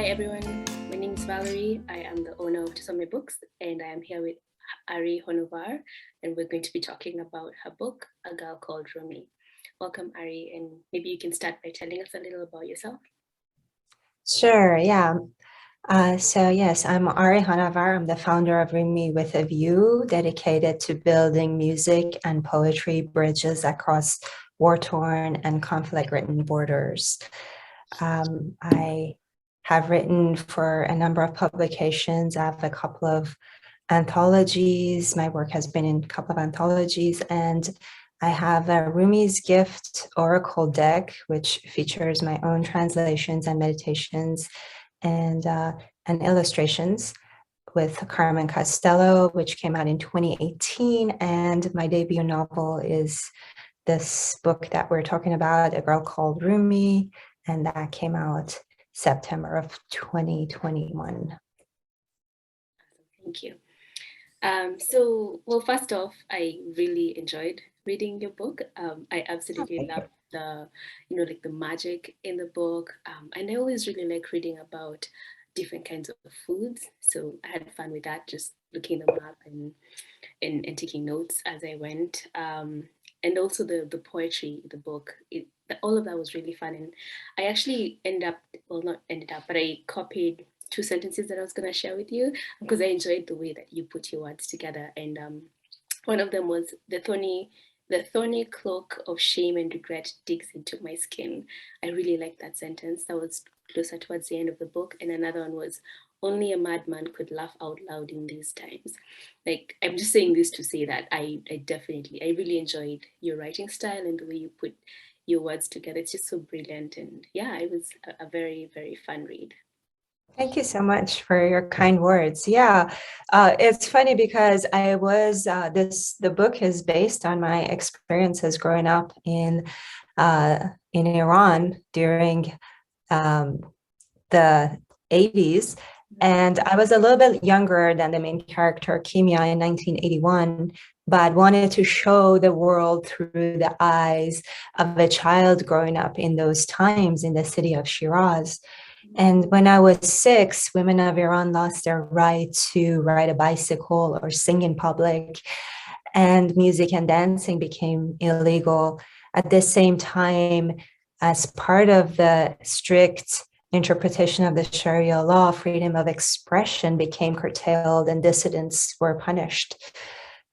everyone, my name is Valerie. I am the owner of Tusome Books, and I am here with Ari Honarvar, and we're going to be talking about her book, A Girl Called Rumi. Welcome, Ari, and maybe you can start by telling us a little about yourself. Sure, yeah. So yes, I'm Ari Honarvar. I'm the founder of Rumi with a View, dedicated to building music and poetry bridges across war-torn and conflict-ridden borders. I have written for a number of publications. I have a couple of anthologies. My work has been in a couple of anthologies, and I have a Rumi's Gift Oracle deck, which features my own translations and meditations and illustrations with Carmen Costello, which came out in 2018. And my debut novel is this book that we're talking about, A Girl Called Rumi, and that came out September of 2021. Thank you. Well, first off, I really enjoyed reading your book. I absolutely loved the, like the magic in the book. And I always really like reading about different kinds of foods. So I had fun with that, just looking them up and taking notes as I went. And also the poetry in the book, all of that was really fun. And I actually not ended up, but I copied two sentences that I was going to share with you because I enjoyed the way that you put your words together. And one of them was the thorny cloak of shame and regret digs into my skin. I really liked that sentence. That was closer towards the end of the book. And another one was, only a madman could laugh out loud in these times. Like, I'm just saying this to say that I really enjoyed your writing style and the way you put your words together. It's just so brilliant. And yeah, it was a very, very fun read. Thank you so much for your kind words. Yeah, it's funny because the book is based on my experiences growing up in Iran during the 80s. And I was a little bit younger than the main character, Kimia, in 1981, but wanted to show the world through the eyes of a child growing up in those times in the city of Shiraz. And when I was 6, women of Iran lost their right to ride a bicycle or sing in public, and music and dancing became illegal. At the same time, as part of the strict interpretation of the Sharia law, freedom of expression became curtailed and dissidents were punished.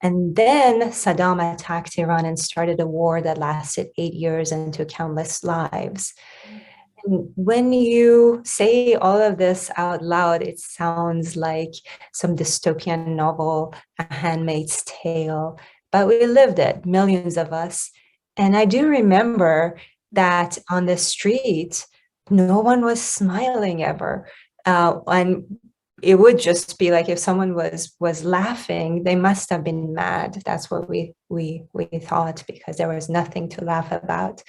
And then Saddam attacked Iran and started a war that lasted 8 years and took countless lives. When you say all of this out loud, it sounds like some dystopian novel, A Handmaid's Tale, but we lived it, millions of us. And I do remember that on the street, no one was smiling ever. And it would just be like if someone was laughing, they must have been mad. That's what we thought, because there was nothing to laugh about.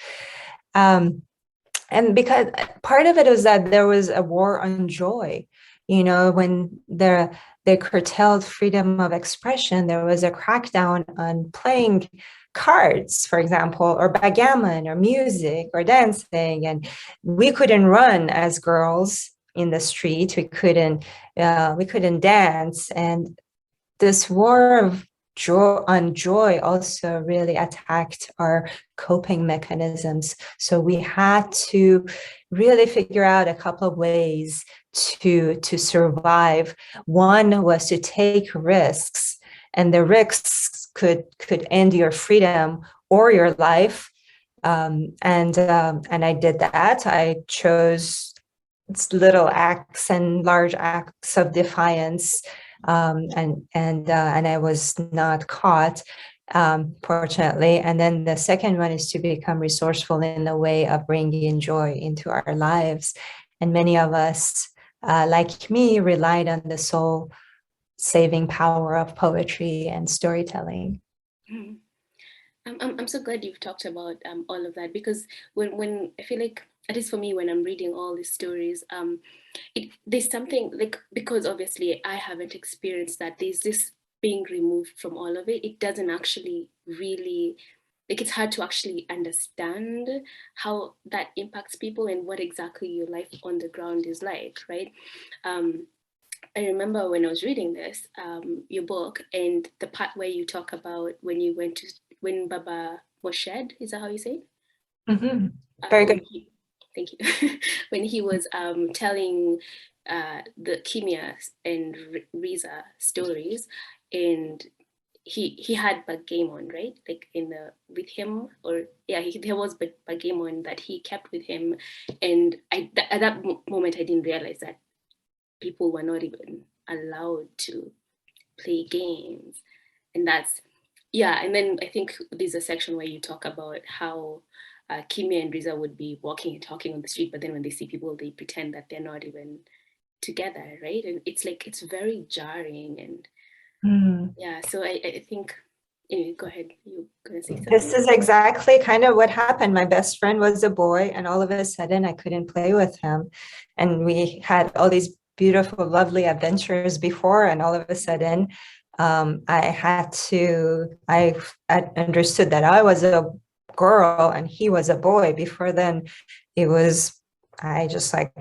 And because part of it was that there was a war on joy, when they curtailed freedom of expression, there was a crackdown on playing cards, for example, or backgammon or music or dancing. And we couldn't run as girls in the street. We couldn't dance. And this war of joy also really attacked our coping mechanisms. So we had to really figure out a couple of ways to survive. One was to take risks, and the risks could end your freedom or your life. And I did that. I chose little acts and large acts of defiance. And I was not caught, fortunately. And then the second one is to become resourceful in the way of bringing joy into our lives. And many of us, like me, relied on the soul-saving power of poetry and storytelling. I'm so glad you've talked about all of that, because when I feel like, at least for me, when I'm reading all these stories, there's something like, because obviously I haven't experienced that, there's this being removed from all of it. It doesn't actually really like it's hard to actually understand how that impacts people and what exactly your life on the ground is like, right? Um, I remember when I was reading this, your book, and the part where you talk about when you went to when Baba was shed. Is that how you say it? Mm-hmm. Very When good. he, thank you, when he was telling the Kimia and Riza stories, and he had Bagamon, right? Like in the with him, or yeah, there was Bagamon that he kept with him, and at that moment I didn't realize that people were not even allowed to play games, and that's yeah. And then I think there's a section where you talk about how Kimia and Riza would be walking and talking on the street, but then when they see people, they pretend that they're not even together, right? And it's like it's very jarring, and Mm. yeah. So I think anyway, go ahead. You were gonna say This something. is exactly kind of what happened. My best friend was a boy, and all of a sudden I couldn't play with him. And we had all these beautiful, lovely adventures before, and all of a sudden I understood that I was a girl and he was a boy. Before then, it was, I just like,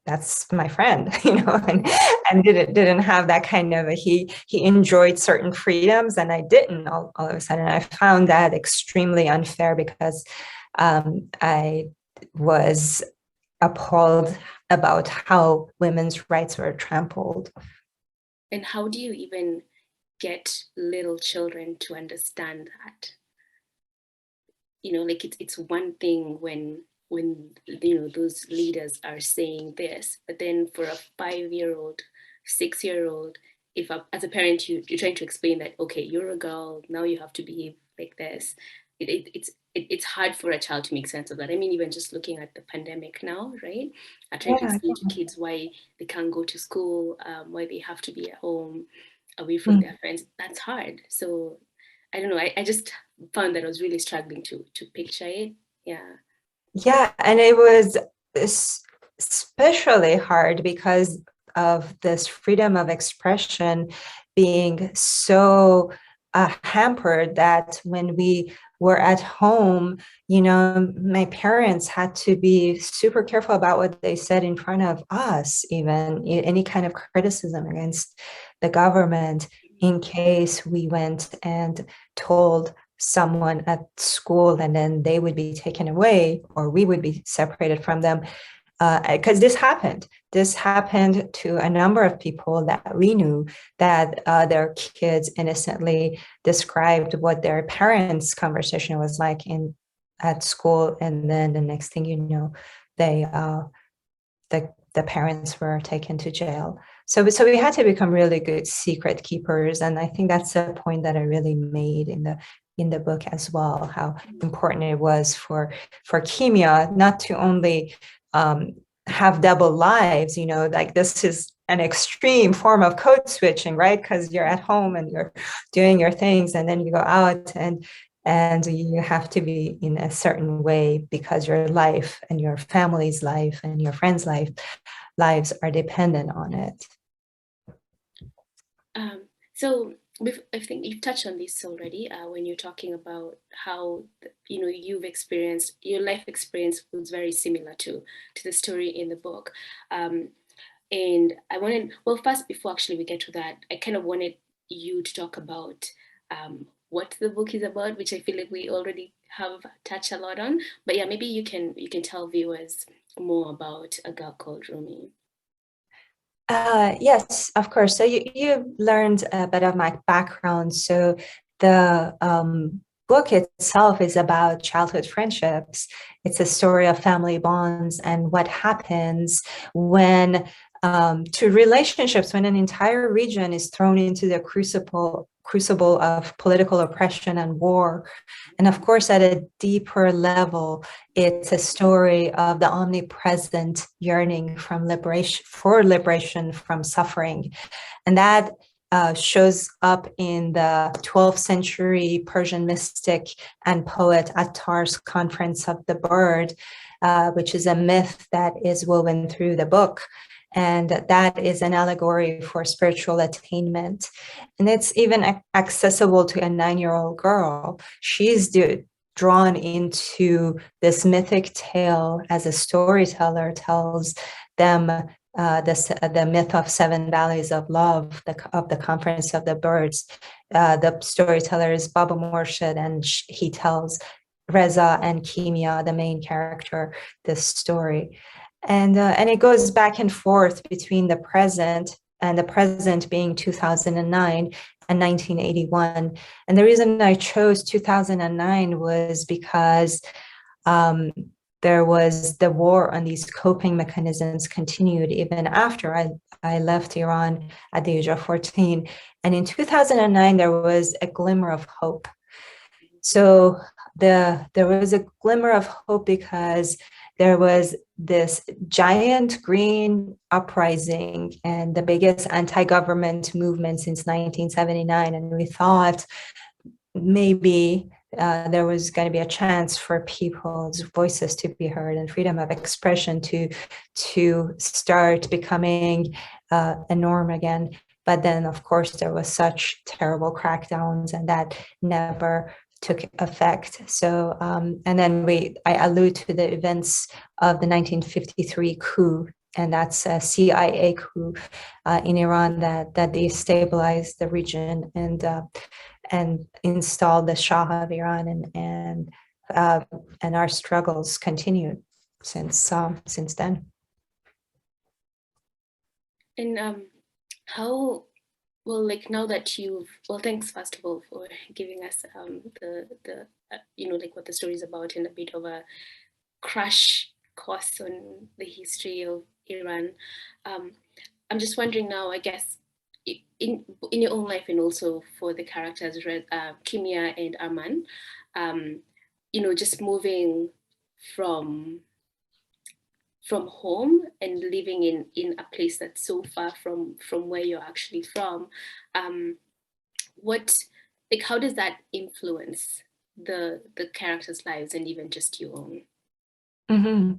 that's my friend, and didn't have that kind of he enjoyed certain freedoms and I didn't. All of a sudden I found that extremely unfair because I was appalled about how women's rights were trampled. And how do you even get little children to understand that? Like it's one thing when those leaders are saying this, but then for a 5-year-old, 6-year-old, if as a parent you're trying to explain that, okay, you're a girl, now you have to behave like this, it's hard for a child to make sense of that. I mean, even just looking at the pandemic now, right? Trying to Yeah. explain to kids why they can't go to school, why they have to be at home away from Mm. their friends, that's hard. So I don't know. I just found that I was really struggling to picture it. Yeah. Yeah, and it was especially hard because of this freedom of expression being so hampered that when we were at home, my parents had to be super careful about what they said in front of us, even any kind of criticism against the government, in case we went and told someone at school and then they would be taken away or we would be separated from them, because this happened to a number of people that we knew, that their kids innocently described what their parents' conversation was like at school, and then the next thing you know, they the parents were taken to jail. So we had to become really good secret keepers, and I think that's a point that I really made in the book as well, how important it was for Kimia not to only have double lives, like this is an extreme form of code switching, right? Because you're at home and you're doing your things, and then you go out and you have to be in a certain way because your life and your family's life and your friends' lives are dependent on it. So I think you've touched on this already when you're talking about how you've experienced your life experience was very similar to the story in the book. And I wanted, well, first, before actually we get to that, I kind of wanted you to talk about what the book is about, which I feel like we already have touched a lot on. But yeah, maybe you can tell viewers more about A Girl Called Rumi. Yes, of course. So you learned a bit of my background. So the book itself is about childhood friendships. It's a story of family bonds and what happens when to relationships when an entire region is thrown into the crucible of political oppression and war. And of course, at a deeper level, it's a story of the omnipresent yearning for liberation from suffering. And that shows up in the 12th century Persian mystic and poet Attar's Conference of the Bird, which is a myth that is woven through the book. And that is an allegory for spiritual attainment. And it's even accessible to a 9-year-old girl. She's drawn into this mythic tale as a storyteller tells them the myth of seven valleys of love, of the conference of the birds. The storyteller is Baba Morshid, and he tells Reza and Kimia, the main character, this story. And it goes back and forth between the present, and the present being 2009 and 1981. And the reason I chose 2009 was because there was the war on these coping mechanisms continued even after I left Iran at the age of 14. And in 2009, there was a glimmer of hope. So there was a glimmer of hope because there was this giant green uprising and the biggest anti-government movement since 1979. And we thought maybe there was going to be a chance for people's voices to be heard and freedom of expression to start becoming a norm again. But then, of course, there was such terrible crackdowns, and that never took effect. So, and then I allude to the events of the 1953 coup, and that's a CIA coup in Iran that destabilized the region and installed the Shah of Iran, and our struggles continued since then. And how, well, like now that you've, well, thanks first of all for giving us the like what the story is about and a bit of a crash course on the history of Iran. I'm just wondering now, I guess, in your own life and also for the characters, Kimia and Arman, just moving from home and living in a place that's so far from where you're actually from, what, like, how does that influence the characters' lives and even just your own? Mm-hmm.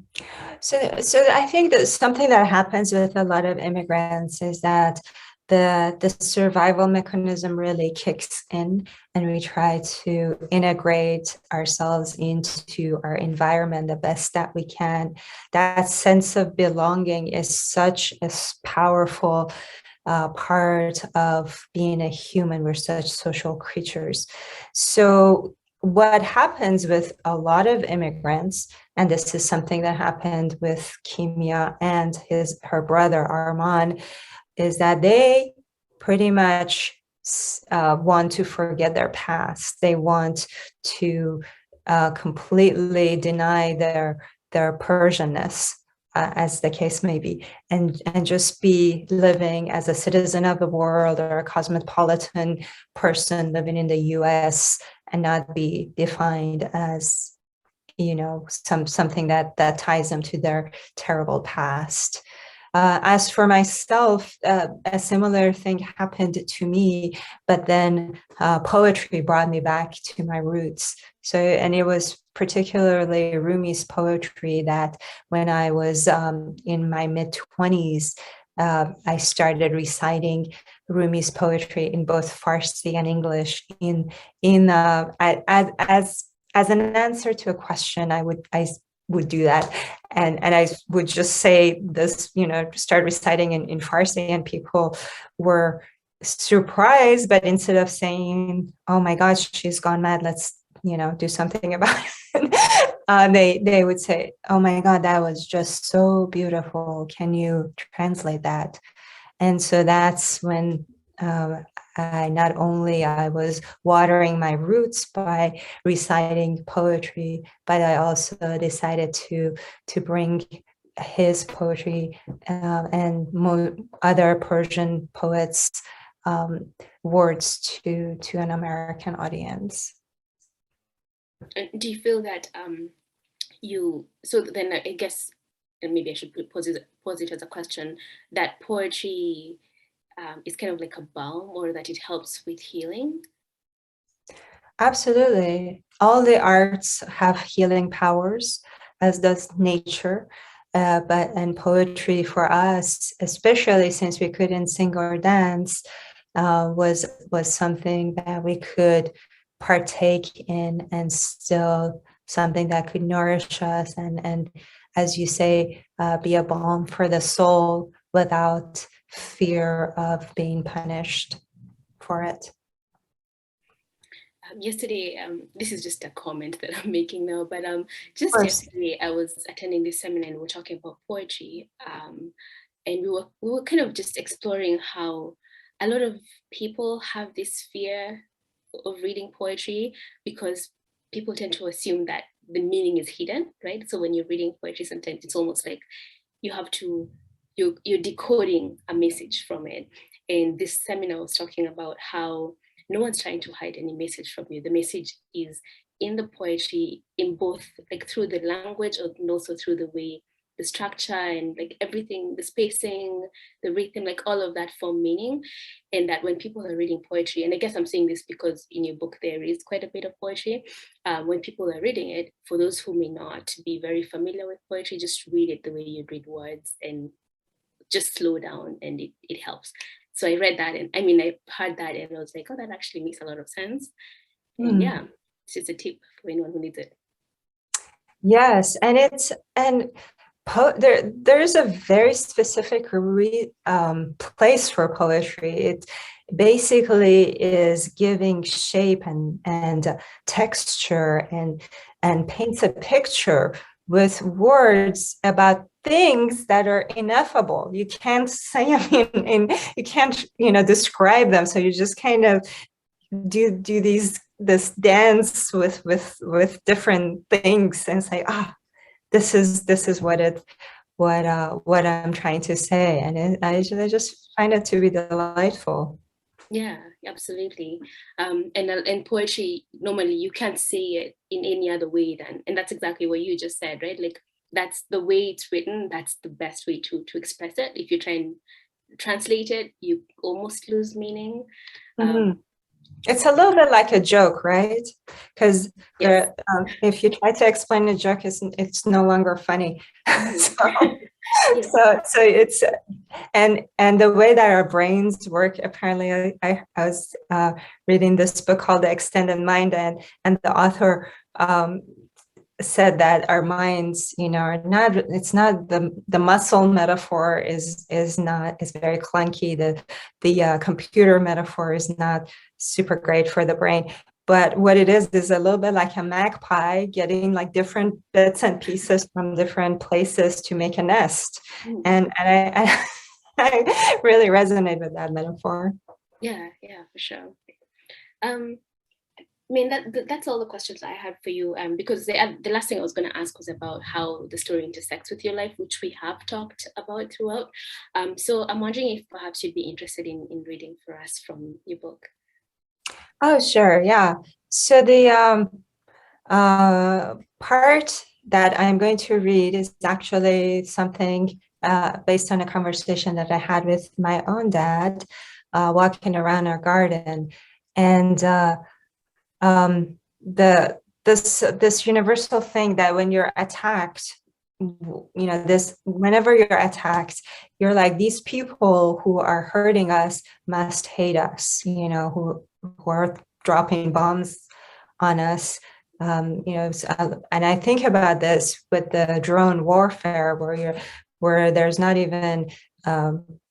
So I think that something that happens with a lot of immigrants is that the survival mechanism really kicks in, and we try to integrate ourselves into our environment the best that we can. That sense of belonging is such a powerful part of being a human. We're such social creatures. So what happens with a lot of immigrants, and this is something that happened with Kimia and her brother Arman, is that they pretty much want to forget their past. They want to completely deny their Persianness, as the case may be, and just be living as a citizen of the world or a cosmopolitan person living in the US, and not be defined as something that ties them to their terrible past. As for myself, a similar thing happened to me, but then poetry brought me back to my roots. So, and it was particularly Rumi's poetry that when I was in my mid-20s, I started reciting Rumi's poetry in both Farsi and English as an answer to a question. I would do that, and I would just say this, start reciting in Farsi, and people were surprised, but instead of saying, "Oh my gosh, she's gone mad, let's do something about it," they would say, "Oh my God, that was just so beautiful. Can you translate that?" And so that's when not only I was watering my roots by reciting poetry, but I also decided to bring his poetry and other Persian poets' words to an American audience. Do you feel that so then I guess, and maybe I should pose it as a question, that poetry is kind of like a balm, or that it helps with healing? Absolutely. All the arts have healing powers, as does nature. And poetry for us, especially since we couldn't sing or dance, was something that we could partake in, and still something that could nourish us and as you say, be a balm for the soul without fear of being punished for it. Yesterday, this is just a comment that I'm making now, but just yesterday I was attending this seminar and we were talking about poetry, and we were kind of just exploring how a lot of people have this fear of reading poetry because people tend to assume that the meaning is hidden, right? So when you're reading poetry, sometimes it's almost like you have to you're decoding a message from it. And this seminar was talking about how no one's trying to hide any message from you. The message is in the poetry, in both like through the language and also through the way the structure and like everything, the spacing, the rhythm, like all of that form meaning. And that when people are reading poetry, and I guess I'm saying this because in your book there is quite a bit of poetry, when people are reading it, for those who may not be very familiar with poetry, just read it the way you read words and just slow down, and it helps. So I read that, and I mean, I heard that and I was like, oh, that actually makes a lot of sense. And yeah, it's just a tip for anyone who needs it. Yes, and there's a very specific place for poetry. It basically is giving shape and texture and paints a picture with words about things that are ineffable. You can't say them you can't describe them. So you just kind of do this dance with different things and say, this is what I'm trying to say, and I just find it to be delightful. Yeah, absolutely. And poetry, normally you can't say it in any other way and that's exactly what you just said, right? Like that's the way it's written. That's the best way to express it. If you try and translate it, you almost lose meaning. It's a little bit like a joke, right? Because yes. If you try to explain a joke, it's no longer funny. So it's and the way that our brains work. Apparently, I was reading this book called The Extended Mind, and the author said that our minds, are not. It's not the muscle metaphor is very clunky. The computer metaphor is not super great for the brain. But what it is a little bit like a magpie getting like different bits and pieces from different places to make a nest. And I really resonate with that metaphor. Yeah, for sure. I mean, that's all the questions I had for you, because the last thing I was going to ask was about how the story intersects with your life, which we have talked about throughout. So I'm wondering if perhaps you'd be interested in reading for us from your book. Oh, sure. Yeah. So the part that I'm going to read is actually something based on a conversation that I had with my own dad walking around our garden. And this universal thing that when you're attacked, whenever you're attacked, you're like, these people who are hurting us must hate us, who are dropping bombs on us. And I think about this with the drone warfare where there's not even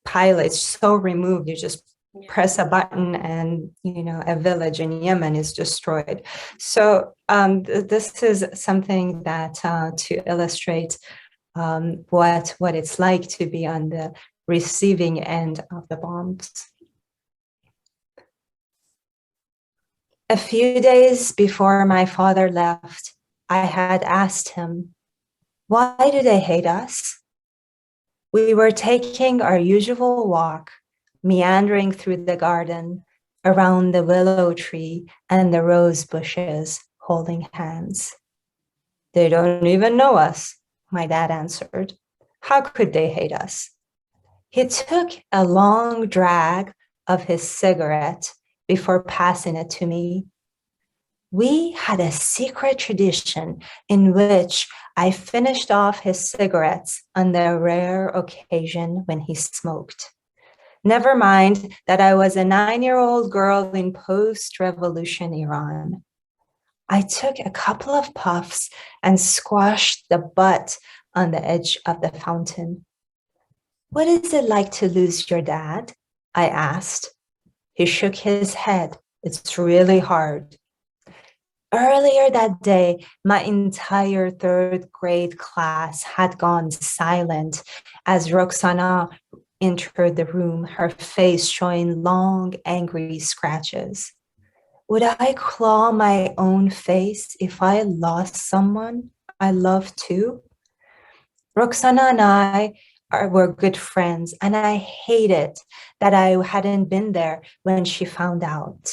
pilots, so removed, you just press a button and a village in Yemen is destroyed. So this is something that to illustrate what it's like to be on the receiving end of the bombs. A few days before my father left, I had asked him, "Why do they hate us?" We were taking our usual walk, meandering through the garden, around the willow tree and the rose bushes, holding hands. "They don't even know us," my dad answered. "How could they hate us?" He took a long drag of his cigarette before passing it to me. We had a secret tradition in which I finished off his cigarettes on the rare occasion when he smoked. Never mind that I was a 9-year-old girl in post-revolution Iran. I took a couple of puffs and squashed the butt on the edge of the fountain. What is it like to lose your dad? I asked. He shook his head. It's really hard. Earlier that day, my entire third grade class had gone silent as Roxana entered the room, her face showing long, angry scratches. Would I claw my own face if I lost someone I love too? Roxana and were good friends, and I hated that I hadn't been there when she found out.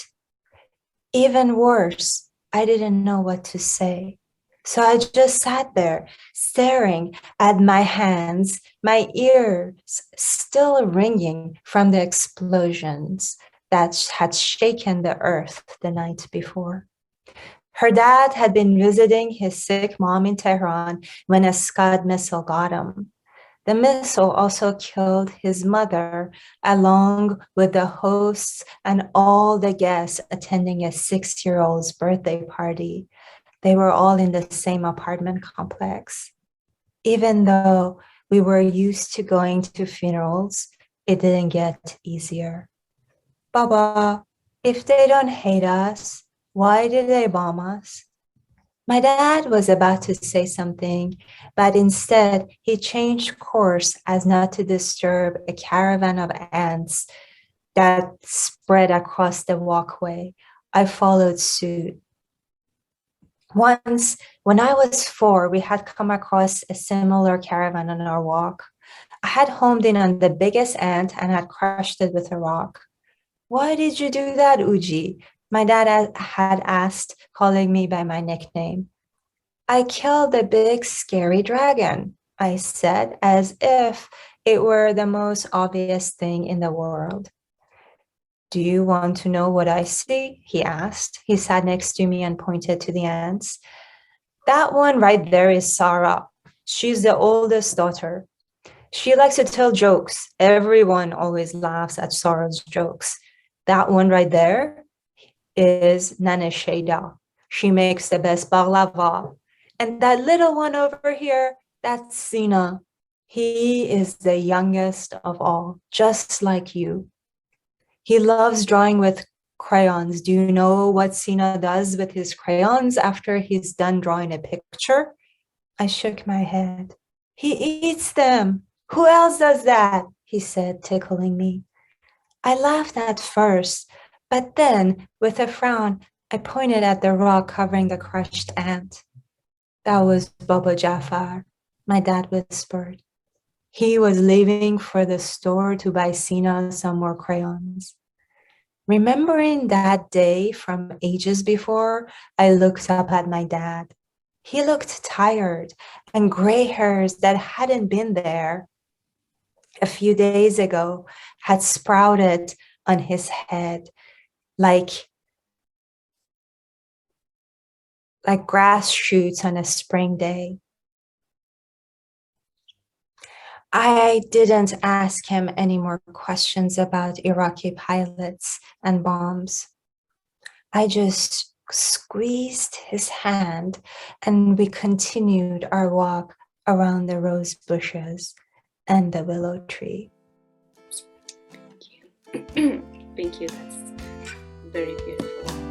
Even worse, I didn't know what to say. So I just sat there staring at my hands, my ears still ringing from the explosions that had shaken the earth the night before. Her dad had been visiting his sick mom in Tehran when a Scud missile got him. The missile also killed his mother, along with the hosts and all the guests attending a 6-year-old's birthday party. They were all in the same apartment complex. Even though we were used to going to funerals, it didn't get easier. Baba, if they don't hate us, why did they bomb us? My dad was about to say something, but instead he changed course as not to disturb a caravan of ants that spread across the walkway. I followed suit. Once, when I was 4, we had come across a similar caravan on our walk. I had homed in on the biggest ant and had crushed it with a rock. Why did you do that, Uji? My dad had asked, calling me by my nickname. I killed a big scary dragon, I said, as if it were the most obvious thing in the world. Do you want to know what I see? He asked. He sat next to me and pointed to the ants. That one right there is Sarah. She's the oldest daughter. She likes to tell jokes. Everyone always laughs at Sarah's jokes. That one right there is Nana Sheda. She makes the best baklava. And that little one over here, that's Sina. He is the youngest of all, just like you. He loves drawing with crayons. Do you know what Sina does with his crayons after he's done drawing a picture? I shook my head. He eats them. Who else does that? He said, tickling me. I laughed at first, but then, with a frown, I pointed at the rock covering the crushed ant. That was Baba Jafar, my dad whispered. He was leaving for the store to buy Sina some more crayons. Remembering that day from ages before, I looked up at my dad. He looked tired, and gray hairs that hadn't been there a few days ago had sprouted on his head like grass shoots on a spring day. I didn't ask him any more questions about Iraqi pilots and bombs. I just squeezed his hand and we continued our walk around the rose bushes and the willow tree. Thank you. Thank you. That's very beautiful.